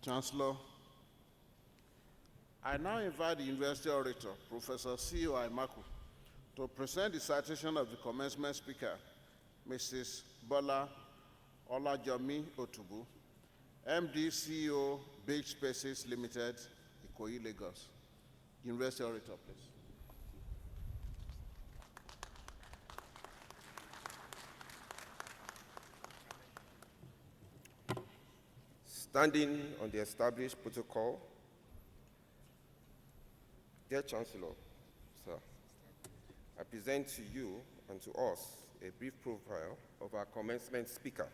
Chancellor, I now invite the University Orator, Professor C.O. Aimaku, to present the citation of the commencement speaker, Mrs. Bola Olajomi Otubu, MD CEO, Beige Spaces Limited, Ikoyi, Lagos. University Orator, please. Standing on the established protocol, dear Chancellor, sir, I present to you and to us a brief profile of our commencement speaker,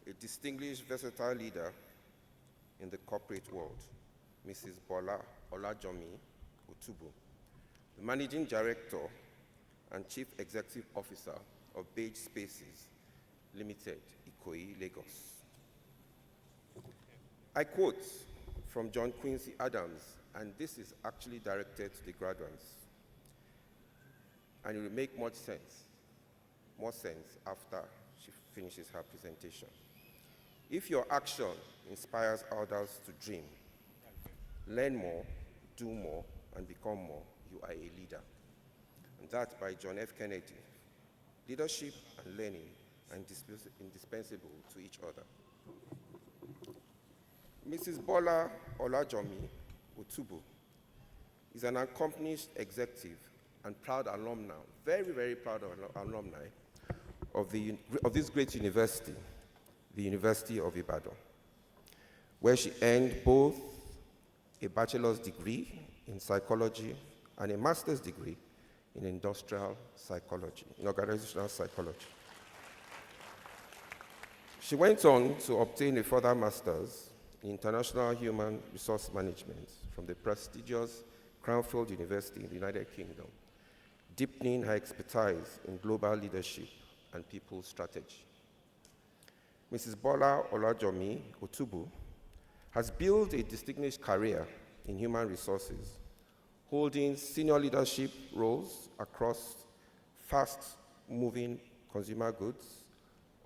a distinguished, versatile leader in the corporate world, Mrs. Bola Olajomi Otubu, the Managing Director and Chief Executive Officer of Beige Spaces Limited, Ikoyi, Lagos. I quote from John Quincy Adams, and this is actually directed to the graduates, and it will make more sense after she finishes her presentation. If your action inspires others to dream, learn more, do more, and become more, you are a leader. And that by John F. Kennedy. Leadership and learning are indispensable to each other. Mrs. Bola Olajomi Otubu is an accomplished executive and proud alumna, very, very proud alumni of this great university, the University of Ibadan, where she earned both a bachelor's degree in psychology and a master's degree in organizational psychology. She went on to obtain a further master's in International Human Resource Management from the prestigious Cranfield University in the United Kingdom, deepening her expertise in global leadership and people strategy. Mrs. Bola Olajomi Otubu has built a distinguished career in human resources, holding senior leadership roles across fast-moving consumer goods,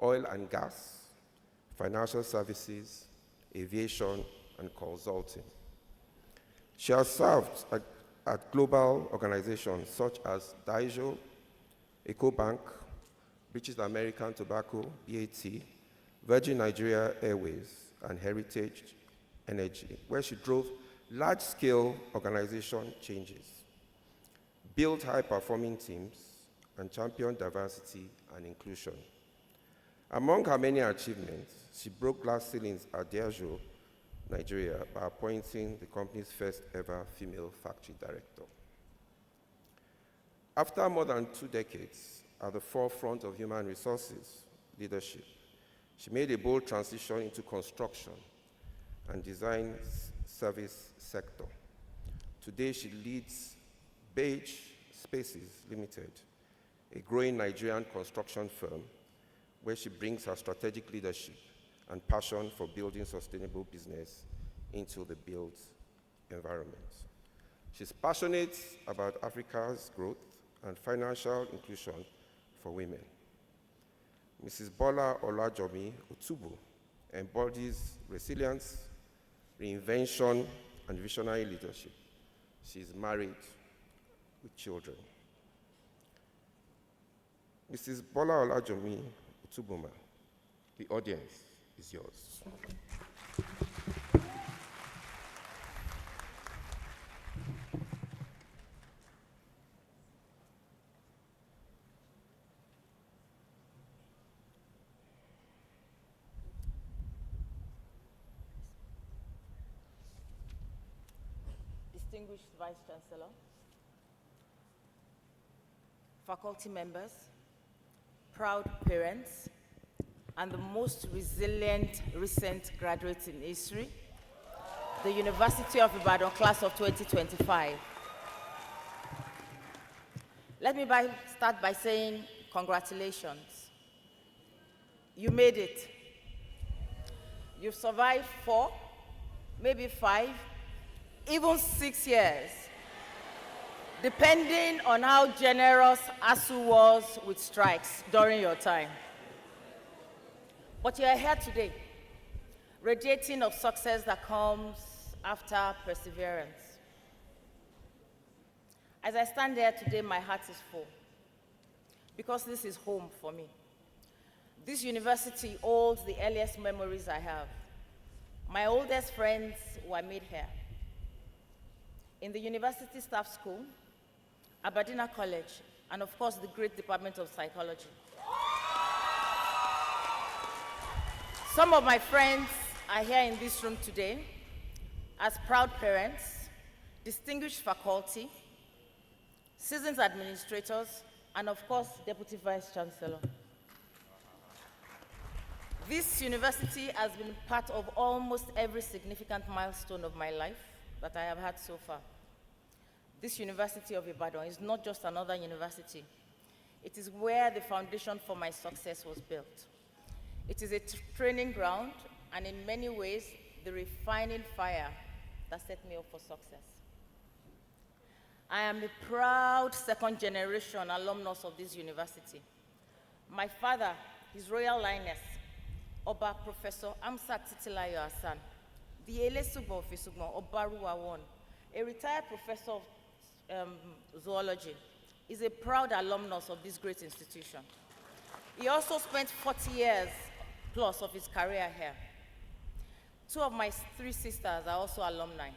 oil and gas, financial services, aviation, and consulting. She has served at global organizations such as Diageo, EcoBank, British American Tobacco, BAT, Virgin Nigeria Airways, and Heritage Energy, where she drove large-scale organization changes, built high-performing teams, and championed diversity and inclusion. Among her many achievements, she broke glass ceilings at Diageo, Nigeria, by appointing the company's first ever female factory director. After more than 2 decades at the forefront of human resources leadership, she made a bold transition into construction and design service sector. Today, she leads Beige Spaces Limited, a growing Nigerian construction firm where she brings her strategic leadership and passion for building sustainable business into the built environment. She's passionate about Africa's growth and financial inclusion for women. Mrs. Bola Olajomi Otubu embodies resilience, reinvention, and visionary leadership. She is married with children. Mrs. Bola Olajomi Otubuma, the audience is yours. Distinguished Vice Chancellor, faculty members, proud parents, and the most resilient recent graduates in history, the University of Ibadan class of 2025. Let me start by saying congratulations. You made it. You've survived 4, maybe 5, even 6 years, depending on how generous ASU was with strikes during your time. But you're here today radiating of success that comes after perseverance. As I stand there today, my heart is full because this is home for me. This university holds the earliest memories I have. My oldest friends were made here. In the University Staff School, Ibadan College, and of course, the great Department of Psychology. Some of my friends are here in this room today as proud parents, distinguished faculty, seasoned administrators, and of course, Deputy Vice Chancellor. This university has been part of almost every significant milestone of my life that I have had so far. This University of Ibadan is not just another university. It is where the foundation for my success was built. It is a training ground, and in many ways, the refining fire that set me up for success. I am a proud second-generation alumnus of this university. My father, His Royal Highness, Oba Professor Amsat Titilayo Hassan, the Elesugbo of Isugbo, Obaruwa I, a retired professor of zoology, is a proud alumnus of this great institution. He also spent 40 years plus of his career here. Two of my three sisters are also alumni.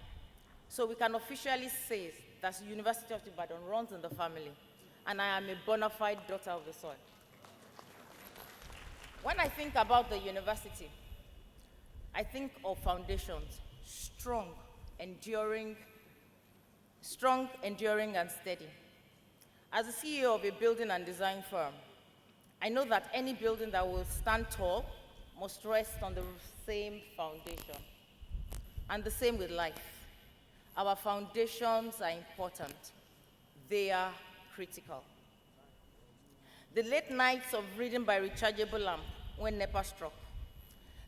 So we can officially say that the University of Ibadan runs in the family, and I am a bona fide daughter of the soil. When I think about the university, I think of foundations, strong, enduring, and steady. As the CEO of a building and design firm, I know that any building that will stand tall must rest on the same foundation. And the same with life. Our foundations are important. They are critical. The late nights of reading by rechargeable lamp when NEPA struck,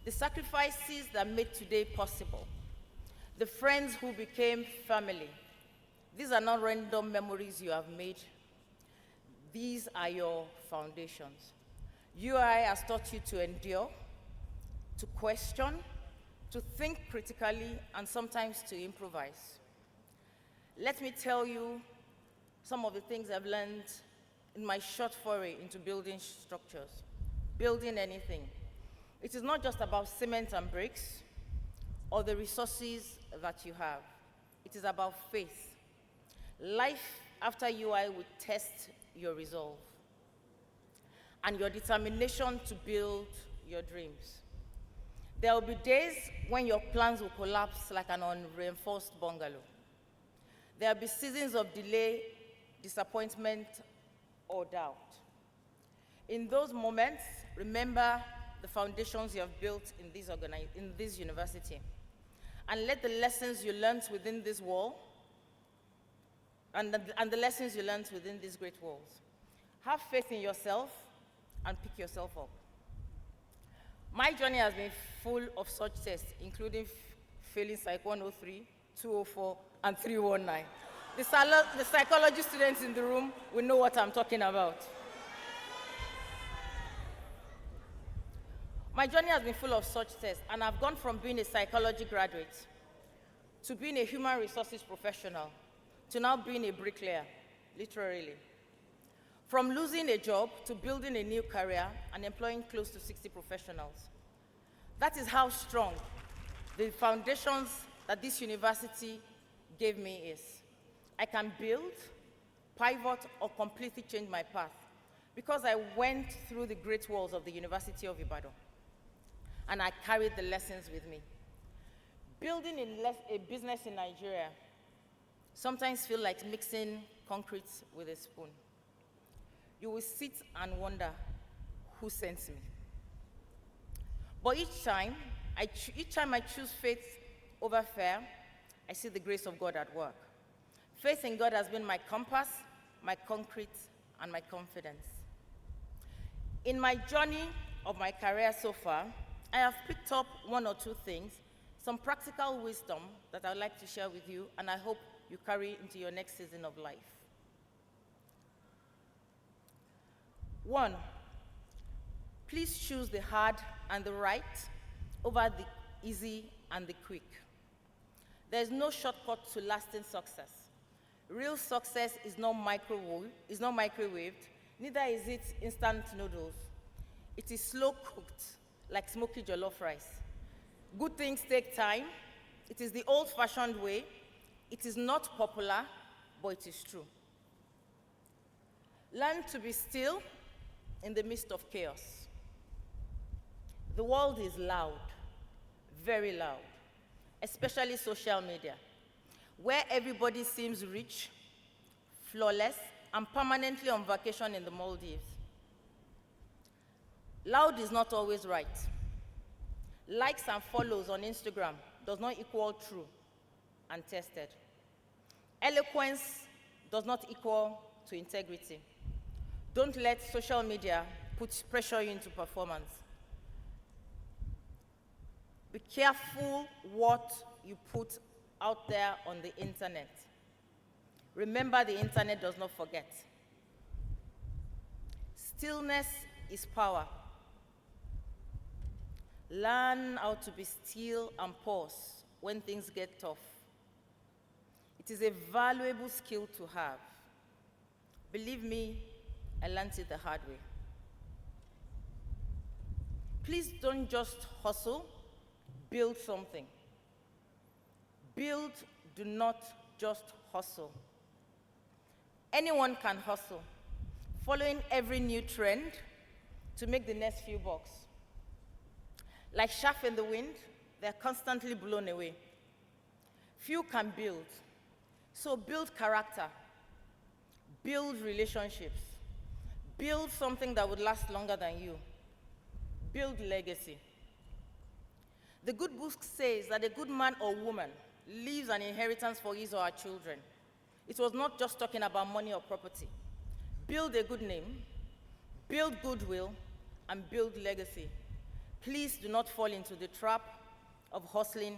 the sacrifices that made today possible, the friends who became family, these are not random memories you have made. These are your foundations. UI has taught you to endure, to question, to think critically, and sometimes to improvise. Let me tell you some of the things I've learned in my short foray into building structures, building anything. It is not just about cement and bricks or the resources that you have. It is about faith. Life after UI will test your resolve and your determination to build your dreams. There will be days when your plans will collapse like an unreinforced bungalow. There will be seasons of delay, disappointment, or doubt. In those moments, remember the foundations you have built in this university, and let the lessons you learned within this wall and the lessons you learned within these great walls. Have faith in yourself and pick yourself up. My journey has been full of such tests, including failing Psych 103, 204, and 319. The psychology students in the room will know what I'm talking about. My journey has been full of such tests, and I've gone from being a psychology graduate to being a human resources professional to now being a bricklayer, literally. From losing a job to building a new career and employing close to 60 professionals. That is how strong the foundations that this university gave me is. I can build, pivot, or completely change my path because I went through the great walls of the University of Ibadan, and I carried the lessons with me. Building a business in Nigeria sometimes feels like mixing concrete with a spoon. You will sit and wonder, who sent me? But each time I choose faith over fear, I see the grace of God at work. Faith in God has been my compass, my concrete, and my confidence. In my journey of my career so far, I have picked up one or two things, some practical wisdom that I would like to share with you, and I hope you carry into your next season of life. One, please choose the hard and the right over the easy, and the quick. There's no shortcut to lasting success. Real success is not microwaved, neither is it instant noodles. It is slow cooked, like smoky jollof rice. Good things take time. It is the old-fashioned way. It is not popular, but it is true. Learn to be still in the midst of chaos. The world is loud, very loud, especially social media, where everybody seems rich, flawless, and permanently on vacation in the Maldives. Loud is not always right. Likes and follows on Instagram does not equal true and tested. Eloquence does not equal to integrity. Don't let social media put pressure into performance. Be careful what you put out there on the internet. Remember, the internet does not forget. Stillness is power. Learn how to be still and pause when things get tough. It is a valuable skill to have. Believe me, I learned it the hard way. Please don't just hustle, build something. Build, do not just hustle. Anyone can hustle, following every new trend to make the next few bucks. Like chaff in the wind, they're constantly blown away. Few can build. So build character, build relationships, build something that would last longer than you, build legacy. The good book says that a good man or woman leaves an inheritance for his or her children. It was not just talking about money or property. Build a good name, build goodwill, and build legacy. Please do not fall into the trap of hustling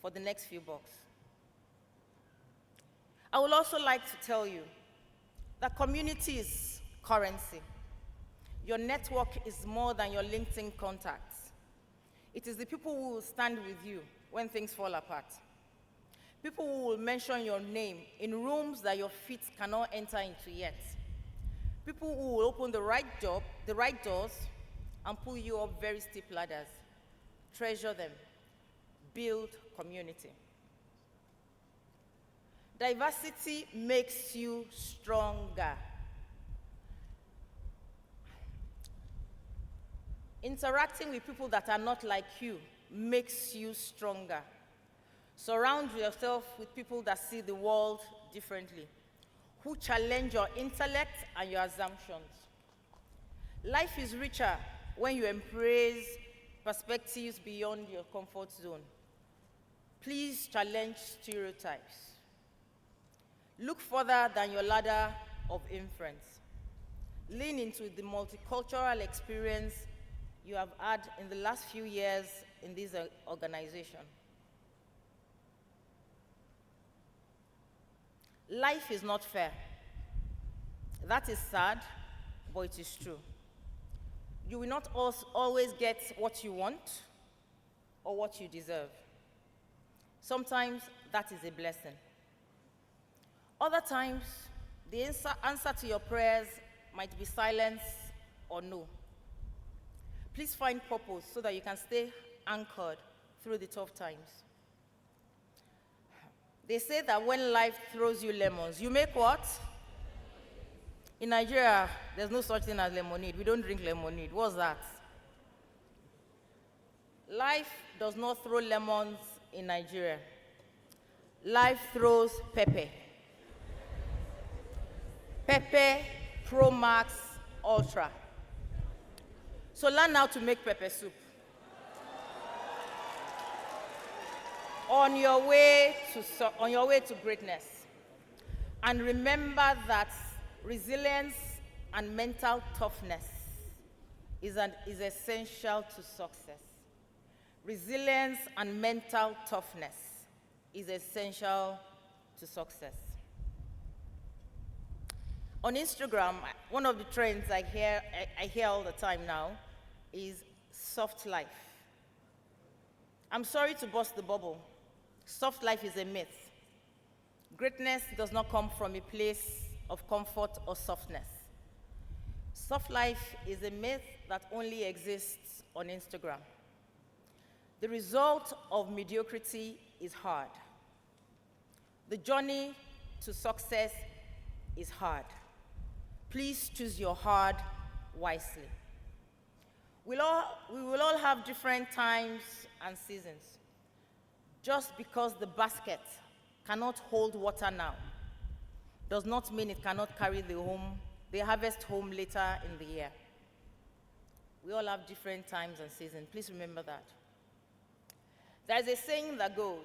for the next few bucks. I would also like to tell you that community is currency. Your network is more than your LinkedIn contacts. It is the people who will stand with you when things fall apart. People who will mention your name in rooms that your feet cannot enter into yet. People who will open the right doors, and pull you up very steep ladders. Treasure them. Build community. Diversity makes you stronger. Interacting with people that are not like you makes you stronger. Surround yourself with people that see the world differently, who challenge your intellect and your assumptions. Life is richer when you embrace perspectives beyond your comfort zone. Please challenge stereotypes. Look further than your ladder of inference. Lean into the multicultural experience you have had in the last few years in this organization. Life is not fair. That is sad, but it is true. You will not always get what you want or what you deserve. Sometimes that is a blessing. Other times, the answer to your prayers might be silence or no. Please find purpose so that you can stay anchored through the tough times. They say that when life throws you lemons, you make what? In Nigeria, there's no such thing as lemonade. We don't drink lemonade. What's that? Life does not throw lemons in Nigeria. Life throws pepper. Pepper Pro Max Ultra. So learn how to make pepper soup. On your way to greatness. And remember that resilience and mental toughness is essential to success. Resilience and mental toughness is essential to success. On Instagram, one of the trends I hear all the time now is soft life. I'm sorry to burst the bubble. Soft life is a myth. Greatness does not come from a place of comfort or softness. Soft life is a myth that only exists on Instagram. The result of mediocrity is hard. The journey to success is hard. Please choose your hard wisely. We will all have different times and seasons. Just because the basket cannot hold water now does not mean it cannot carry the harvest home later in the year. We all have different times and seasons. Please remember that. There is a saying that goes,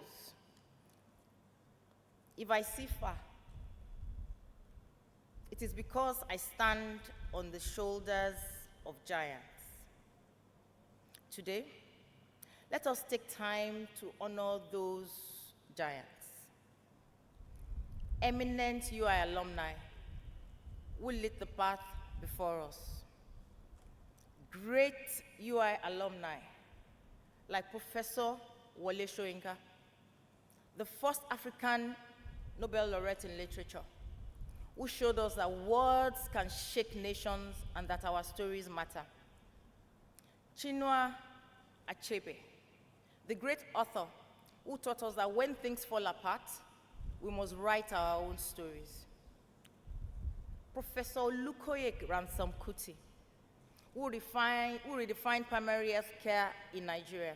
if I see far, it is because I stand on the shoulders of giants. Today, let us take time to honor those giants. Eminent UI alumni who lit the path before us. Great UI alumni like Professor Olajomi, the first African Nobel laureate in literature, who showed us that words can shake nations and that our stories matter. Chinua Achebe, the great author who taught us that when things fall apart, we must write our own stories. Professor Olukoye Ransom Kuti, who redefined primary health care in Nigeria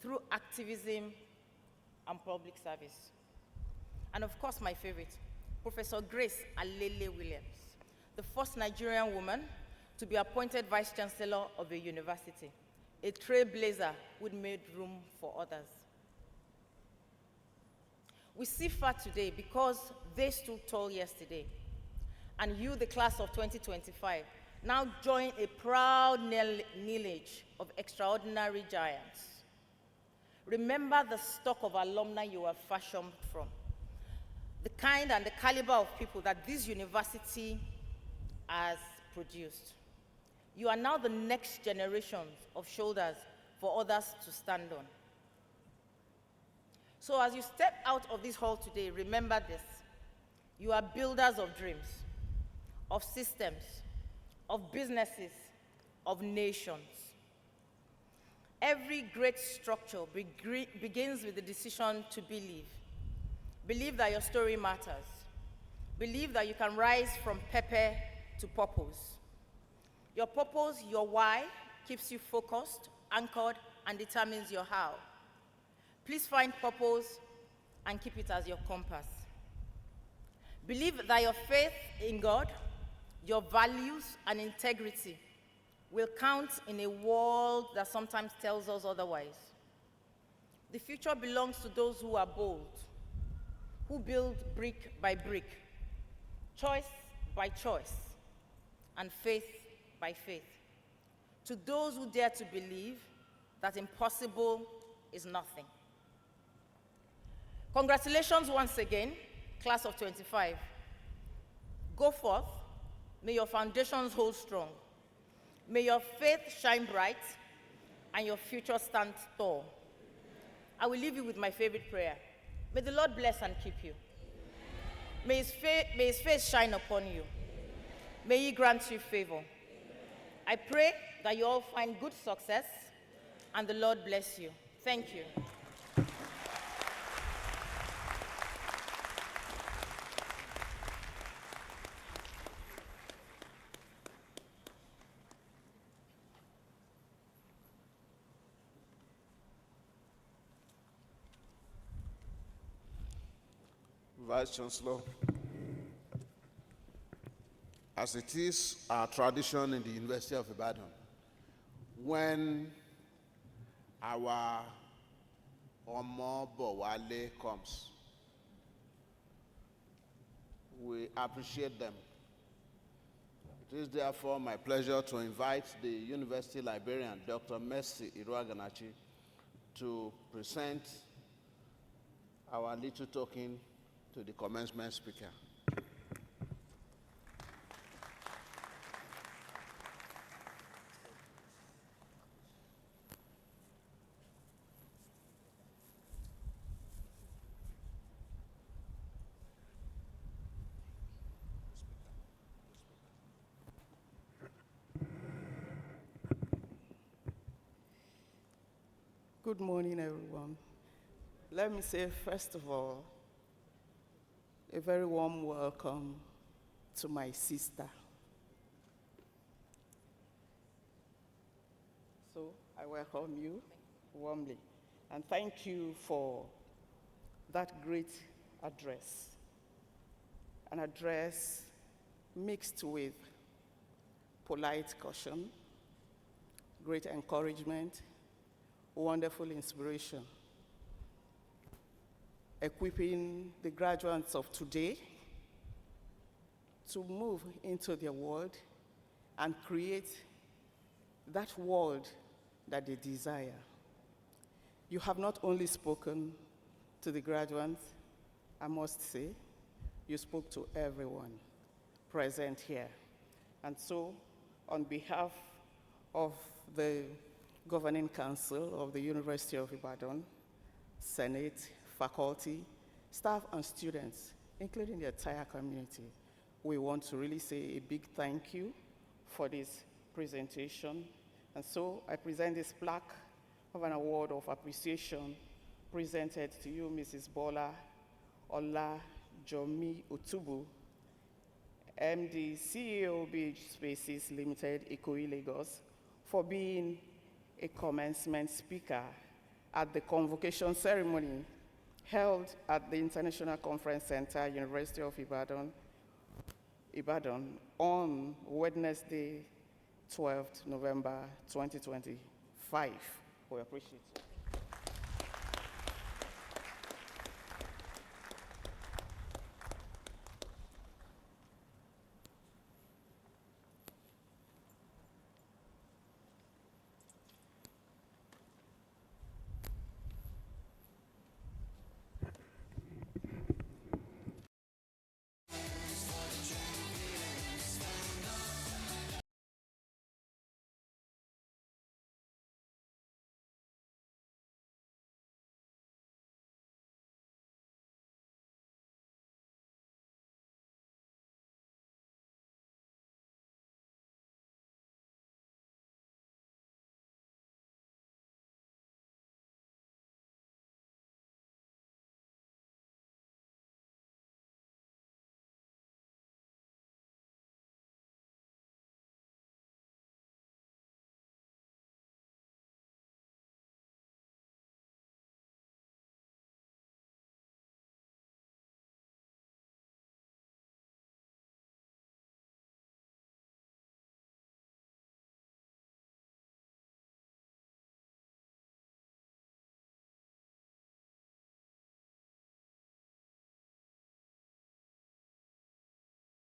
through activism and public service. And of course, my favorite, Professor Grace Alele Williams, the first Nigerian woman to be appointed Vice Chancellor of a university, a trailblazer who made room for others. We see far today because they stood tall yesterday. And you, the class of 2025, now join a proud lineage of extraordinary giants. Remember the stock of alumni you were fashioned from, the kind and the caliber of people that this university has produced. You are now the next generation of shoulders for others to stand on. So as you step out of this hall today, remember this. You are builders of dreams, of systems, of businesses, of nations. Every great structure begins with the decision to believe. Believe that your story matters. Believe that you can rise from pepper to purpose. Your purpose, your why, keeps you focused, anchored, and determines your how. Please find purpose and keep it as your compass. Believe that your faith in God, your values, and integrity will count in a world that sometimes tells us otherwise. The future belongs to those who are bold, who build brick by brick, choice by choice, and faith by faith. To those who dare to believe that impossible is nothing. Congratulations once again, class of 25. Go forth, may your foundations hold strong. May your faith shine bright and your future stand tall. I will leave you with my favorite prayer. May the Lord bless and keep you. May his face shine upon you. May he grant you favor. I pray that you all find good success and the Lord bless you. Thank you. Vice Chancellor, as it is our tradition in the University of Ibadan, when our Omo Bowale comes, we appreciate them. It is therefore my pleasure to invite the University Librarian, Dr. Mercy Iruaganachi, to present our little token to the commencement speaker. Good morning, everyone. Let me say, first of all, a very warm welcome to my sister. So I welcome you warmly, and thank you for that great address, an address mixed with polite caution, great encouragement, wonderful inspiration, equipping the graduates of today to move into their world and create that world that they desire. You have not only spoken to the graduates, I must say, you spoke to everyone present here. And so, on behalf of the Governing Council of the University of Ibadan, Senate, faculty, staff, and students, including the entire community, we want to really say a big thank you for this presentation. And so I present this plaque of an award of appreciation presented to you, Mrs. Bola Olajomi Otubu, MD, CEO, BH Spaces Limited, Ikoyi, Lagos, for being a commencement speaker at the convocation ceremony held at the International Conference Center, University of Ibadan, on Wednesday, 12th November 2025. We appreciate it.